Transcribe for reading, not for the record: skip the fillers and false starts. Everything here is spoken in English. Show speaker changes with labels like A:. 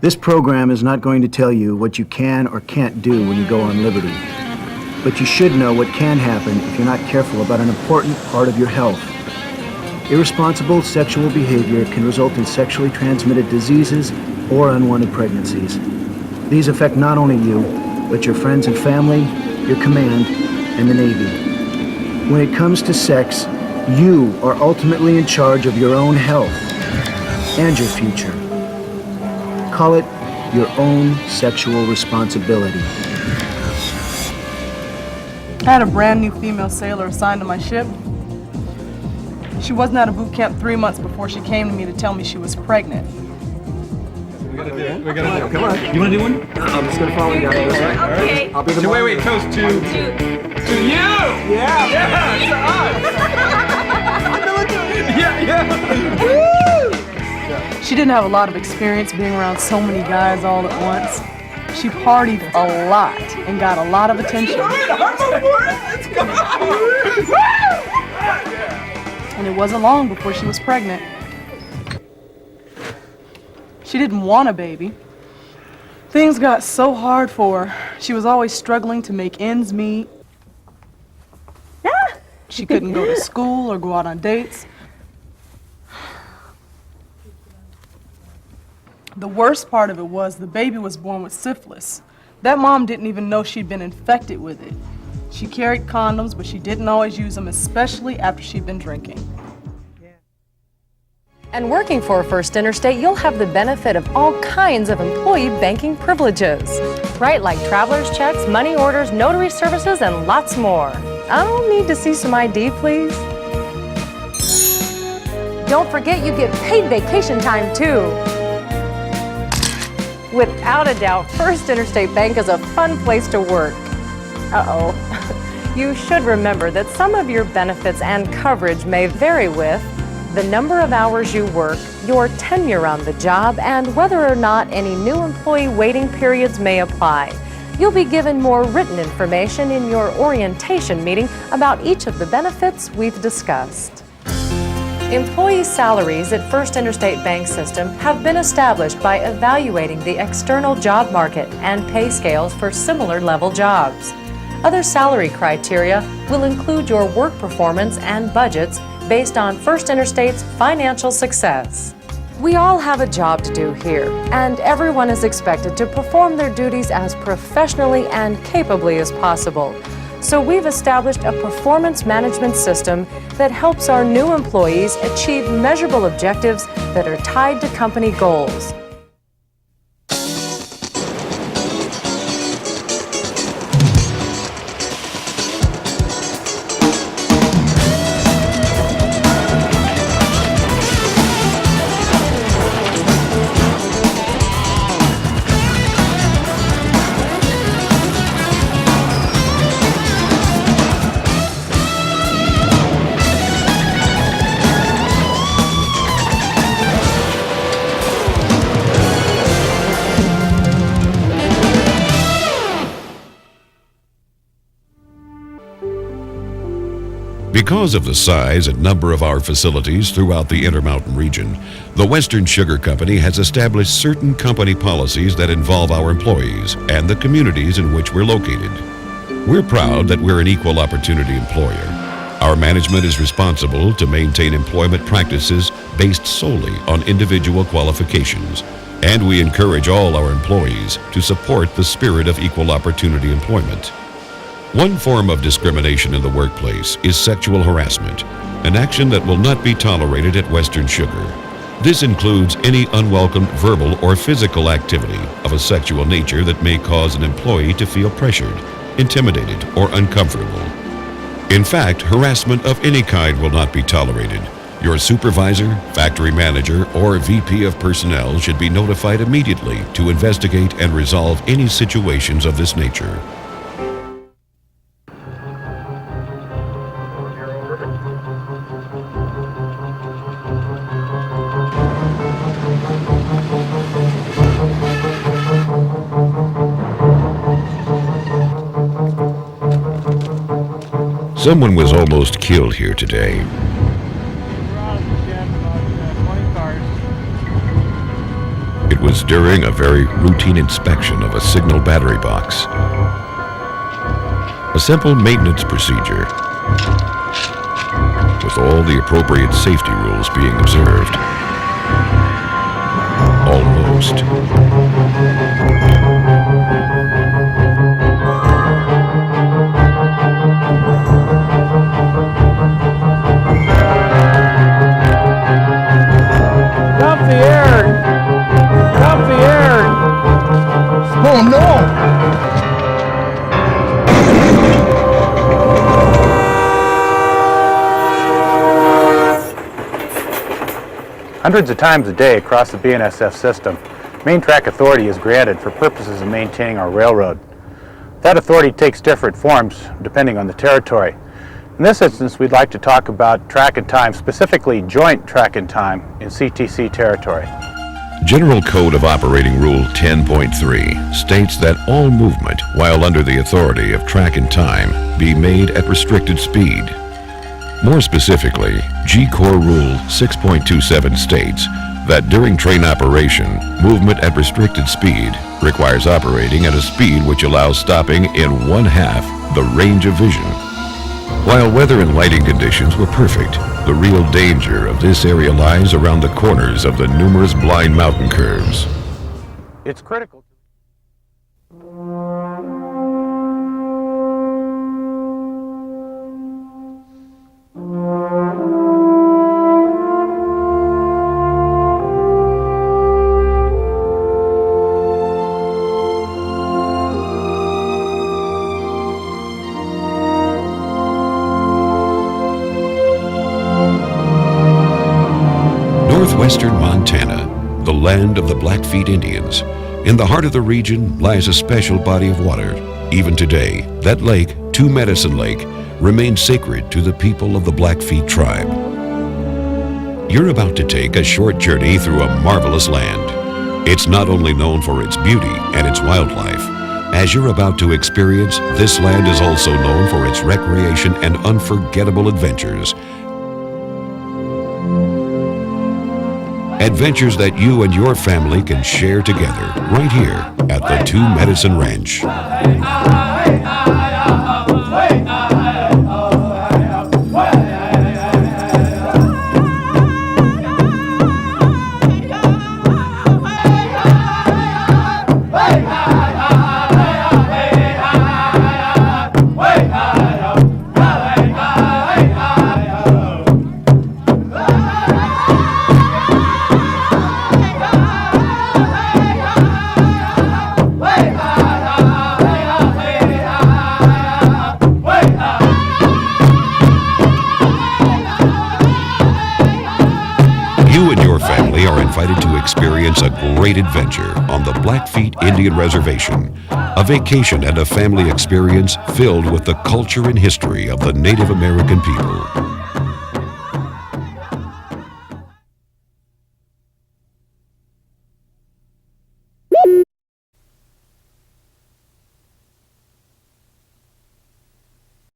A: This program is not going to tell you what you can or can't do when you go on liberty. But you should know what can happen if you're not careful about an important part of your health. Irresponsible sexual behavior can result in sexually transmitted diseases or unwanted pregnancies. These affect not only you, but your friends and family, your command, and the Navy. When it comes to sex, you are ultimately in charge of your own health and your future. Call it your own sexual responsibility.
B: I had a brand new female sailor assigned to my ship. She wasn't out of boot camp 3 months before she came to me to tell me she was pregnant.
C: We gotta do it. Come on. You wanna do one? I'm just gonna follow you down this way.
D: Okay.
C: I'll be the
E: Wait, toast to you!
C: Yeah!
E: Yeah!
B: She didn't have a lot of experience being around so many guys all at once. She partied a lot and got a lot of attention.
E: Let's go!
B: And it wasn't long before she was pregnant. She didn't want a baby. Things got so hard for her. She was always struggling to make ends meet. She couldn't go to school or go out on dates. The worst part of it was the baby was born with syphilis. That mom didn't even know she'd been infected with it. She carried condoms, but she didn't always use them, especially after she'd been drinking.
D: And working for First Interstate, you'll have the benefit of all kinds of employee banking privileges. Right, like traveler's checks, money orders, notary services, and lots more. I'll need to see some ID, please. Don't forget you get paid vacation time, too. Without a doubt, First Interstate Bank is a fun place to work. Uh-oh. You should remember that some of your benefits and coverage may vary with the number of hours you work, your tenure on the job, and whether or not any new employee waiting periods may apply. You'll be given more written information in your orientation meeting about each of the benefits we've discussed. Employee salaries at First Interstate Bank System have been established by evaluating the external job market and pay scales for similar level jobs. Other salary criteria will include your work performance and budgets based on First Interstate's financial success. We all have a job to do here, and everyone is expected to perform their duties as professionally and capably as possible. So we've established a performance management system that helps our new employees achieve measurable objectives that are tied to company goals.
F: Because of the size and number of our facilities throughout the Intermountain region, the Western Sugar Company has established certain company policies that involve our employees and the communities in which we're located. We're proud that we're an equal opportunity employer. Our management is responsible to maintain employment practices based solely on individual qualifications, and we encourage all our employees to support the spirit of equal opportunity employment. One form of discrimination in the workplace is sexual harassment, an action that will not be tolerated at Western Sugar. This includes any unwelcome verbal or physical activity of a sexual nature that may cause an employee to feel pressured, intimidated, or uncomfortable. In fact, harassment of any kind will not be tolerated. Your supervisor, factory manager, or VP of personnel should be notified immediately to investigate and resolve any situations of this nature. Someone was almost killed here today. It was during a very routine inspection of a signal battery box. A simple maintenance procedure, with all the appropriate safety rules being observed. Almost.
E: Dump the air! Dump the air! Oh no!
G: Hundreds of times a day across the BNSF system, main track authority is granted for purposes of maintaining our railroad. That authority takes different forms depending on the territory. In this instance, we'd like to talk about track and time, specifically joint track and time in CTC territory.
F: General Code of Operating Rule 10.3 states that all movement while under the authority of track and time be made at restricted speed. More specifically, G-Corps Rule 6.27 states that during train operation, movement at restricted speed requires operating at a speed which allows stopping in 1/2 the range of vision. While weather and lighting conditions were perfect, the real danger of this area lies around the corners of the numerous blind mountain curves.
G: It's critical.
F: Northwestern Montana, the land of the Blackfeet Indians. In the heart of the region lies a special body of water. Even today, that lake, Two Medicine Lake, remains sacred to the people of the Blackfeet tribe. You're about to take a short journey through a marvelous land. It's not only known for its beauty and its wildlife. As you're about to experience, this land is also known for its recreation and unforgettable adventures. Adventures that you and your family can share together right here at the Two Medicine Ranch. Invited to experience a great adventure on the Blackfeet Indian Reservation, a vacation and a family experience filled with the culture and history of the Native American people.